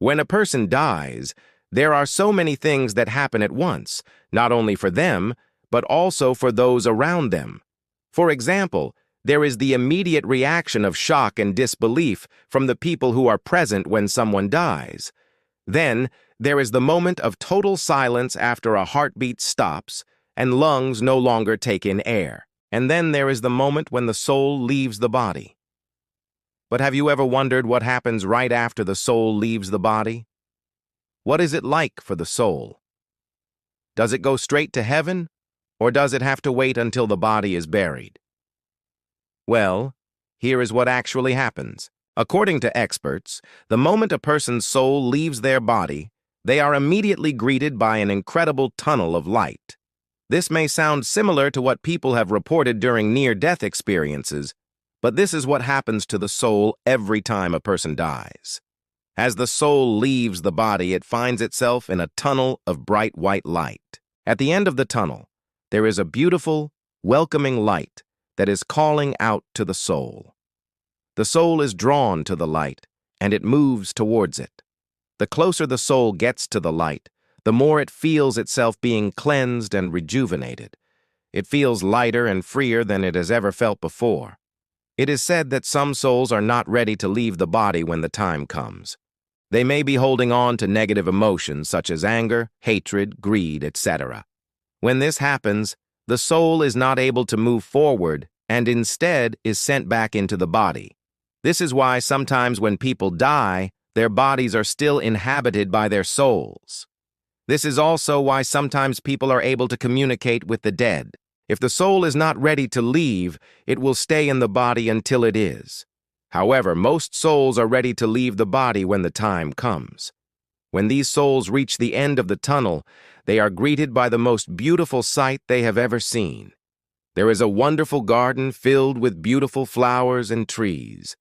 When a person dies, there are so many things that happen at once, not only for them, but also for those around them. For example, there is the immediate reaction of shock and disbelief from the people who are present when someone dies. Then, there is the moment of total silence after a heartbeat stops and lungs no longer take in air. And then there is the moment when the soul leaves the body. But have you ever wondered what happens right after the soul leaves the body? What is it like for the soul? Does it go straight to heaven, or does it have to wait until the body is buried? Well, here is what actually happens. According to experts, the moment a person's soul leaves their body, they are immediately greeted by an incredible tunnel of light. This may sound similar to what people have reported during near-death experiences, but this is what happens to the soul every time a person dies. As the soul leaves the body, it finds itself in a tunnel of bright white light. At the end of the tunnel, there is a beautiful, welcoming light that is calling out to the soul. The soul is drawn to the light, and it moves towards it. The closer the soul gets to the light, the more it feels itself being cleansed and rejuvenated. It feels lighter and freer than it has ever felt before. It is said that some souls are not ready to leave the body when the time comes. They may be holding on to negative emotions such as anger, hatred, greed, etc. When this happens, the soul is not able to move forward and instead is sent back into the body. This is why sometimes when people die, their bodies are still inhabited by their souls. This is also why sometimes people are able to communicate with the dead. If the soul is not ready to leave, it will stay in the body until it is. However, most souls are ready to leave the body when the time comes. When these souls reach the end of the tunnel, they are greeted by the most beautiful sight they have ever seen. There is a wonderful garden filled with beautiful flowers and trees.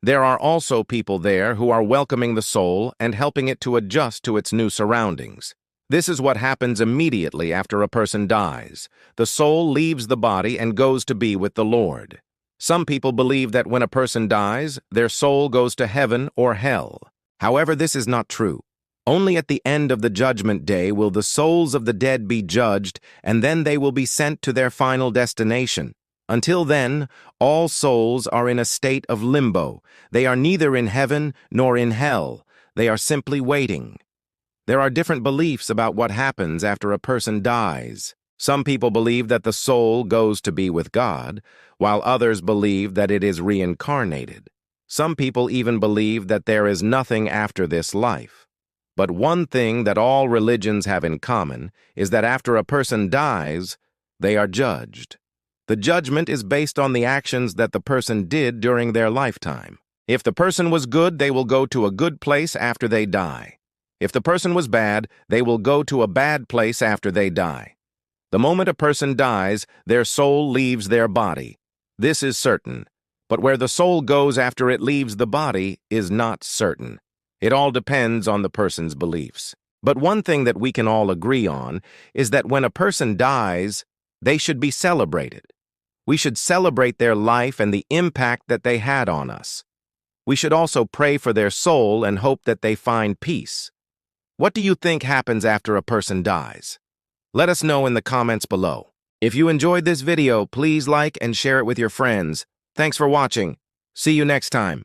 There are also people there who are welcoming the soul and helping it to adjust to its new surroundings. This is what happens immediately after a person dies. The soul leaves the body and goes to be with the Lord. Some people believe that when a person dies, their soul goes to heaven or hell. However, this is not true. Only at the end of the judgment day will the souls of the dead be judged, and then they will be sent to their final destination. Until then, all souls are in a state of limbo. They are neither in heaven nor in hell. They are simply waiting. There are different beliefs about what happens after a person dies. Some people believe that the soul goes to be with God, while others believe that it is reincarnated. Some people even believe that there is nothing after this life. But one thing that all religions have in common is that after a person dies, they are judged. The judgment is based on the actions that the person did during their lifetime. If the person was good, they will go to a good place after they die. If the person was bad, they will go to a bad place after they die. The moment a person dies, their soul leaves their body. This is certain. But where the soul goes after it leaves the body is not certain. It all depends on the person's beliefs. But one thing that we can all agree on is that when a person dies, they should be celebrated. We should celebrate their life and the impact that they had on us. We should also pray for their soul and hope that they find peace. What do you think happens after a person dies? Let us know in the comments below. If you enjoyed this video, please like and share it with your friends. Thanks for watching. See you next time.